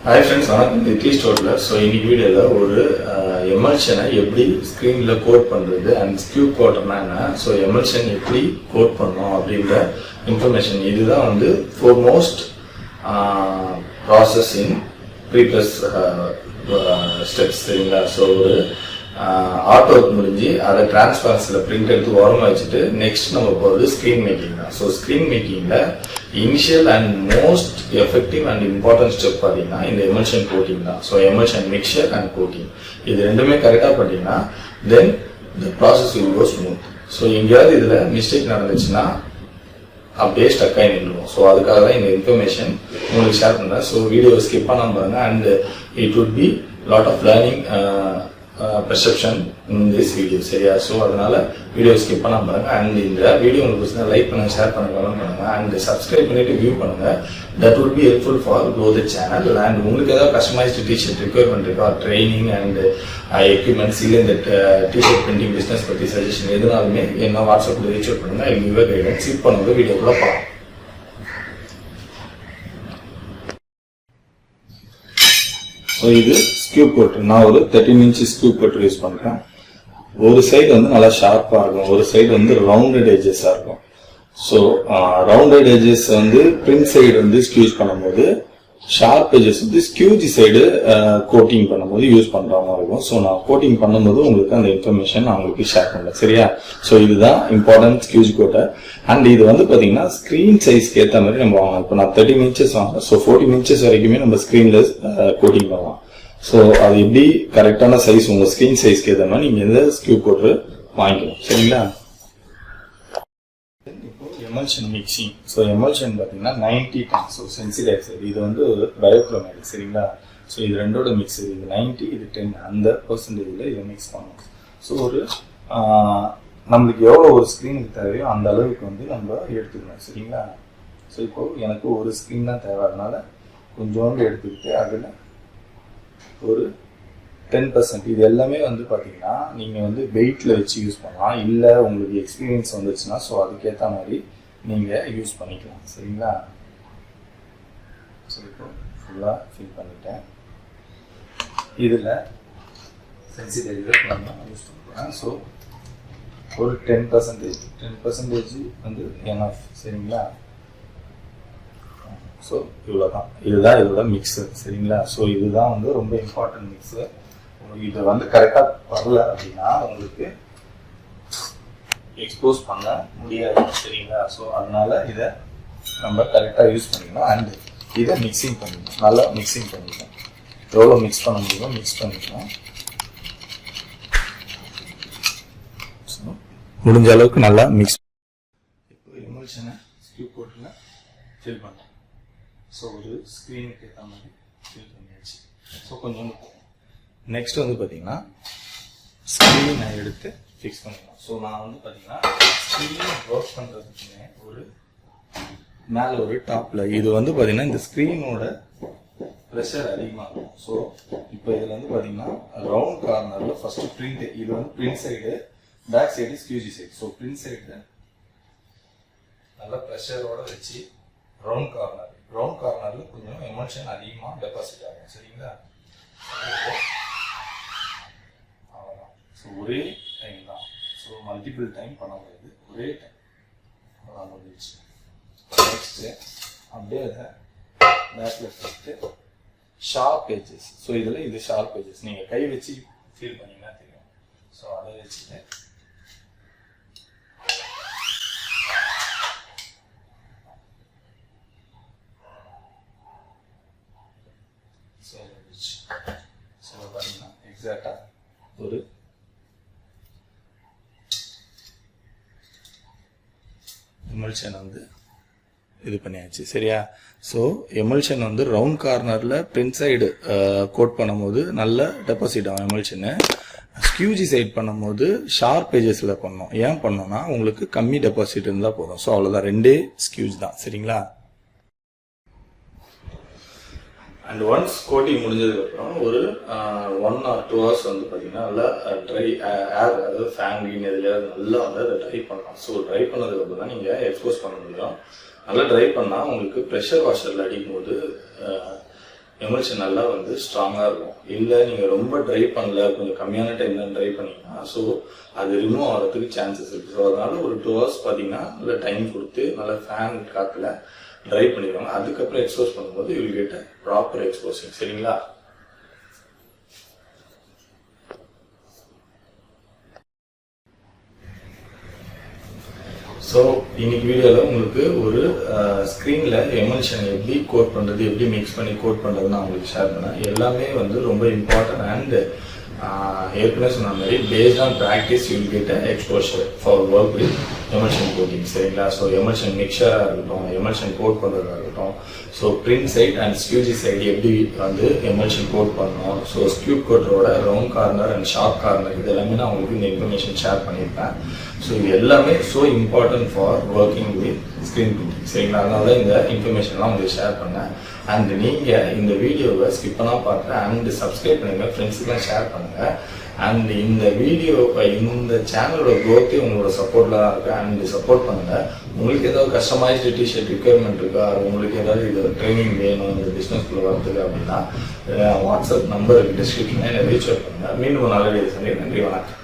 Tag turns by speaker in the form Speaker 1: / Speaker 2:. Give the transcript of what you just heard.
Speaker 1: Hi friends, I'm Teeztotaller. So in this video, ஒரு emulsion எப்படி ஸ்கிரீன்ல கோட் பண்றது and skew coaterனா என்ன, so emulsion எப்படி கோட் பண்ணனும் அப்படிங்கற இன்ஃபர்மேஷன் இதுதான் வந்து foremost process in previous steps சரிங்களா. so ஒரு ஆர்ட் ஒர்க் முடிஞ்சு அதை டிரான்ஸ்பரன்சில பிரிண்ட் எடுத்து ஓரமா வச்சுட்டு நெக்ஸ்ட் நம்ம போறது ஸ்கிரீன் மேக்கிங் தான். ஸோ ஸ்கிரீன் மேக்கிங்ல initial and most effective and important step பார்த்தீங்கன்னா இந்த எமல்ஷன் கோட்டிங் தான். So emulsion mixer and coating இது ரெண்டுமே கரெக்டாக பண்ணிட்டீங்கன்னா then the process will go smooth. So எங்கேயாவது இதில் மிஸ்டேக் நடந்துச்சுன்னா அப்படியே ஸ்டக் ஆகி நின்றுடும். ஸோ அதுக்காக தான் இந்த இன்ஃபர்மேஷன் உங்களுக்கு ஷேர் பண்ணுறேன். ஸோ வீடியோ ஸ்கிப் பண்ணாம பாருங்க and it would be lot of learning perception in this video சரியா. ஸோ அதனால வீடியோ ஸ்கிப் பண்ணாம பாருங்க அண்ட் இந்த வீடியோ உங்களுக்கு பிடிச்சா லைக் பண்ணுங்க, ஷேர் பண்ணுங்க, கமெண்ட் பண்ணுங்க அண்ட் சப்ஸ்கிரைப் பண்ணிட்டு வியூ பண்ணுங்க. That would be helpful for grow the channel. And உங்களுக்கு ஏதாவது கஸ்டமைஸ்டு டிஷர்ட் ரிக்வயர்மெண்ட் இருக்கா, ட்ரைனிங் அண்ட் எக்யூப்மெண்ட்ஸ் இல்லை இந்த டிஷர்ட் பிரிண்டிங் பிஸ்னஸ் பற்றி சஜஷன் எதுனாலுமே என்ன வாட்ஸ்அப்பில் ரீச் அவுட் பண்ணுங்க. Give a guidance. ஸ்கிப் பண்ணுங்க, வீடியோக்குள்ள பார்க்கலாம். ஸோ இது ஸ்கியூ கோட்டர். நான் ஒரு 13 inch ஸ்கியூ கோட்டர் யூஸ் பண்ணுறேன். ஒரு சைடு வந்து நல்லா ஷார்ப்பாக இருக்கும், ஒரு சைடு வந்து ரவுண்டட் எட்ஜஸாக இருக்கும். ஸோ ரவுண்டட் எட்ஜஸ் வந்து பிரிண்ட் சைடு வந்து ஸ்கியூஸ் பண்ணும்போது, ஷார்ப் எட்ஜஸ் வந்து ஸ்கியூஜி சைடு கோட்டிங் பண்ணும்போது யூஸ் பண்ணுற மாதிரி இருக்கும். ஸோ நான் கோட்டிங் பண்ணும்போது உங்களுக்கு அந்த இன்ஃபர்மேஷன் நான் உங்களுக்கு ஷேர் பண்ணுறேன் சரியா. ஸோ இதுதான் இம்பார்ட்டன்ட் ஸ்கியூஜ் கோட்டர். அண்ட் இது வந்து பார்த்தீங்கன்னா ஸ்க்ரீன் சைஸ்க்கு ஏற்ற மாதிரி நம்ம வாங்கலாம். இப்போ நான் 13 inches வாங்குறேன். ஸோ 14 inches வரைக்குமே நம்ம ஸ்க்ரீனில் கோட்டிங் பண்ணலாம். ஸோ அது எப்படி கரெக்டான சைஸ் உங்கள் ஸ்க்ரீன் சைஸ்க்கு ஏற்ற மாதிரி நீங்கள் எந்த ஸ்கியூ கோட்டர் வாங்கிக்கணும் சரிங்களா. Emulsion mixing. ஸோ எமல்ஷன் பார்த்தீங்கன்னா 90-10. ஸோ சென்சிடைசர் இது வந்து ஒரு பயோக்ரோமேட்டிக் சரிங்களா. ஸோ இது ரெண்டோட மிக்ஸ், இது 90 இது 10 அந்த பர்சன்டேஜில் இதை மிக்ஸ் பண்ணணும். ஸோ ஒரு நம்மளுக்கு எவ்வளோ ஒரு ஸ்க்ரீனுக்கு தேவையோ அந்த அளவுக்கு வந்து நம்ம எடுத்துக்கணும் சரிங்களா. ஸோ இப்போ எனக்கு ஒரு ஸ்க்ரீன் தான் தேவை, அதனால கொஞ்சோண்டு எடுத்துக்கிட்டு அதில் ஒரு 10%. இது எல்லாமே வந்து பார்த்தீங்கன்னா நீங்கள் வந்து வெயிட்டில் வச்சு யூஸ் பண்ணலாம், இல்லை உங்களுக்கு எக்ஸ்பீரியன்ஸ் வந்துச்சுன்னா ஸோ அதுக்கேற்ற மாதிரி நீங்கள் யூஸ் பண்ணிக்கலாம் சரிங்களா. ஸோ இப்போ ஃபுல்லாக ஃபில் பண்ணிட்டேன். இதில் சென்சிடைசர் நான் யூஸ் பண்ணிக்கிறேன். ஸோ ஒரு 10% வந்து என்எஃப் சரிங்களா. ஸோ இவ்வளோதான், இதுதான் இதோட மிக்ஸு சரிங்களா. ஸோ இதுதான் வந்து ரொம்ப இம்பார்ட்டன்ட் மிக்ஸு. இதை வந்து கரெக்டாக வரல அப்படின்னா உங்களுக்கு எக்ஸ்போஸ் பண்ண முடியாது சரிங்களா. ஸோ அதனால இதை நம்ம கரெக்டாக யூஸ் பண்ணிக்கணும். அண்ட் இதை மிக்சிங் பண்ணிக்கணும், நல்லா மிக்சிங் பண்ணிக்கணும். எவ்வளோ மிக்ஸ் பண்ண முடியுமோ மிக்ஸ் பண்ணிக்கணும். ஸோ முடிஞ்ச அளவுக்கு நல்லா மிக்ஸ். இப்போ எமல்ஷனை ஸ்கியூ கோட்டில் ஃபில் பண்ணுறேன். ஸோ ஒரு ஸ்க்ரீனுக்கு ஏற்ற மாதிரி ஃபில் பண்ணியாச்சு. ஸோ கொஞ்சம் நெக்ஸ்ட் வந்து பார்த்தீங்கன்னா ஸ்க்ரீனை எடுத்து ஃபிக்ஸ் பண்ணிக்கலாம். ஸோ நான் வந்து பார்த்தீங்கன்னா ஸ்க்ரீன் ஒர்க் பண்ணுறதுக்குமே ஒரு மேலே ஒரு டாப்பில் இது வந்து பார்த்தீங்கன்னா இந்த ஸ்க்ரீனோட ப்ரெஷர் அதிகமாக இருக்கும். ஸோ இப்போ இதில் வந்து பார்த்தீங்கன்னா ரவுண்ட் கார்னரில் ஃபஸ்ட்டு பிரிண்ட், இது வந்து print side, back side squeegee side. So print side நல்லா ப்ரெஷரோட வச்சு ரவுண்ட் கார்னரில் கொஞ்சம் எமல்ஷன் அதிகமாக டெபாசிட் ஆகும் சரிங்களா. அவ்வளோதான். ஸோ ஒரே டைம் தான். ஸோ மல்டிபிள் டைம் பண்ண முடியாது, ஒரே டைம் அவ்வளோ முடிஞ்சிச்சு. நெக்ஸ்ட்டு அப்படியே அதை பேக்கில் போட்டு ஷார்ப் எட்ஜஸ். ஸோ இதில் இது ஷார்ப் எட்ஜஸ் நீங்கள் கை வச்சு ஃபீல் பண்ணிங்கன்னா தெரியும். ஸோ அதை வச்சுட்டு ஸோ பார்த்தீங்கன்னா எக்ஸாக்டாக ஒரு எமல்ஷன் வந்து இது பண்ணியாச்சு சரியா. ஸோ எமல்ஷன் வந்து ரவுண்ட் கார்னரில் பிரிண்ட் சைடு கோட் பண்ணும்போது நல்ல டெபாசிட் ஆகும் எமல்ஷனு. ஸ்கியூஜி சைட் பண்ணும்போது ஷார்ப் பேஜஸில் பண்ணோம். ஏன் பண்ணோம்னா உங்களுக்கு கம்மி டெபாசிட் இருந்தால் போதும். ஸோ அவ்வளோதான், ரெண்டே ஸ்கியூஜ் தான் சரிங்களா. அண்ட் ஒன்ஸ் கோட்டிங் முடிஞ்சதுக்கப்புறம் ஒரு 1 or 2 hours வந்து பார்த்தீங்கன்னா நல்லா ட்ரை ஏர், அதாவது ஃபேன் கிரீன் எதுலையாவது நல்லா வந்து அதை ட்ரை பண்ணலாம். ஸோ ட்ரை பண்ணதுக்கப்புறம் தான் நீங்கள் எக்ஸ்போஸ் பண்ண முடியும். நல்லா ட்ரை பண்ணால் உங்களுக்கு ப்ரெஷர் வாஷரில் அடிக்கும்போது எமல்ஷன் நல்லா வந்து ஸ்ட்ராங்காக இருக்கும். இல்லை நீங்கள் ரொம்ப ட்ரை பண்ணல, கொஞ்சம் கம்மியான டைமில் ட்ரை பண்ணிங்கன்னா ஸோ அது ரிமூவ் ஆகிறதுக்கு சான்சஸ் இருக்குது. ஸோ அதனால் ஒரு 2 hours பார்த்தீங்கன்னா நல்லா டைம் கொடுத்து நல்லா ஃபேன் காற்றுல ட்ரை பண்ணிடுவாங்க. அதுக்கப்புறம் எக்ஸ்போஸ் பண்ணும்போது you will get a proper exposing. சரிங்களா? ஸோ இன்னைக்கு வீடியோவில் உங்களுக்கு ஒரு ஸ்க்ரீனில் எமல்ஷன் எப்படி கோட் பண்ணுறது, எப்படி மிக்ஸ் பண்ணி கோட் பண்ணுறதுன்னு நான் உங்களுக்கு ஷேர் பண்ணேன். எல்லாமே வந்து ரொம்ப இம்பார்ட்டன்ட் அண்ட் ஏற்கனவே சொன்ன மாதிரி based on practice you will get exposure for work with emulsion coating. சரிங்களா? ஸோ எமல்ஷன் மிக்சராக இருக்கட்டும், எமல்ஷன் கோட் பண்ணுறதா இருக்கட்டும், so print side and squeegee side எப்படி வந்து எமல்ஷன் கோட் பண்ணணும், ஸோ ஸ்கியூட் கோட்டரோட round corner and sharp corner இது எல்லாமே நான் உங்களுக்கு இந்த இன்ஃபர்மேஷன் ஷேர் பண்ணியிருப்பேன். ஸோ இது எல்லாமே so important for working with screen printing. சரிங்களா? அதனால தான் இந்த இன்ஃபர்மேஷன்லாம் உங்களுக்கு ஷேர் பண்ணேன். அண்ட் நீங்கள் இந்த வீடியோவை ஸ்கிப் பண்ணால் பார்க்குறேன் அண்ட் சப்ஸ்கிரைப் பண்ணுங்கள், ஃப்ரெண்ட்ஸுக்கெலாம் ஷேர் பண்ணுங்கள். அண்ட் இந்த வீடியோ இந்த சேனலோட க்ரோத்தே உங்களோட சப்போர்ட்டில் தான் இருக்குது. அண்ட் சப்போர்ட் பண்ணுங்கள். உங்களுக்கு ஏதாவது கஸ்டமைஸ்டு டிஷர்ட் ரிக்யர்மெண்ட் இருக்கா, உங்களுக்கு ஏதாவது இது ட்ரைனிங் வேணும் இந்த பிஸ்னஸ்குள்ளே வரதுக்கு அப்படின்னா வாட்ஸ்அப் நம்பர் டிஸ்கிரிப்ஷனில் என்னை ரீச் அவுட் பண்ணுங்கள். மீண்டும் ஒரு நல்ல வீடியோ சந்திக்கிறேன். நன்றி, வணக்கம்.